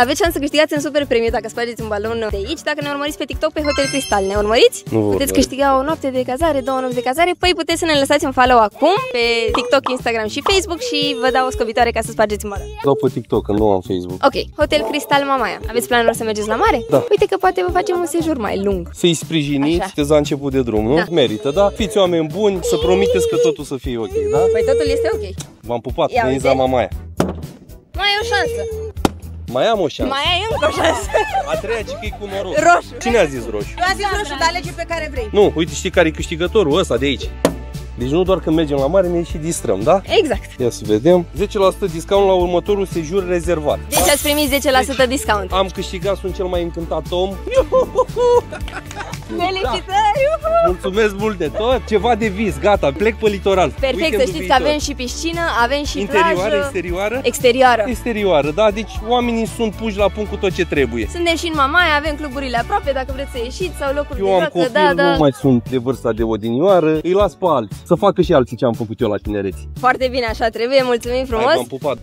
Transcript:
Aveți șansă să câștigați un super premiu dacă spargeți un balon de aici. Dacă ne urmăriți pe TikTok pe Hotel Cristal, ne urmăriți? Nu puteți câștiga o noapte de cazare, 2 nopți de cazare. Păi puteți să ne lăsați un follow acum pe TikTok, Instagram și Facebook și vă dau o scobitoare ca să spargeți un balon. Dau pe TikTok, că nu am Facebook. Ok, Hotel Cristal Mamaia. Aveți planul să mergeți la mare? Da. Uite că poate vă facem un sejur mai lung. Să-i sprijiniți, Așa. că la început de drum, nu? Da. Merită, da? Fiți oameni buni, să promiteți că totul să fie ok, da? Păi totul este ok. V-am pupat, Ia veniți uite. la Mamaia. Mai e o șansă. Mai am o șansă. Mai ai încă o șansă. A treia, ce că e cu noroc. Roșu. Cine a zis roșu? Tu a zis roșu, dar alege pe care vrei. Nu, uite, știi care e câștigătorul ăsta de aici. Deci nu doar când mergem la mare, ne și distrăm, da? Exact. Ia să vedem. 10% discount la următorul sejur rezervat. Deci ați primit 10% discount. Am câștigat, sunt cel mai încântat om. Felicitări! Mulțumesc mult de tot. Ceva de vis, gata, plec pe litoral. Perfect, să știți că avem și piscină, avem și interioară, plajă. exterioară? Exterioară. Exterioară, da, deci oamenii sunt puși la punct cu tot ce trebuie. Suntem și în Mamaia, avem cluburile aproape dacă vreți să ieșiți sau locuri Eu de am joacă, copil, da. nu mai sunt de vârsta de odinioară, îi las pe alții, să facă și alții ce am făcut eu la tinerețe. Foarte bine, așa trebuie, mulțumim frumos. Hai, v-am pupat.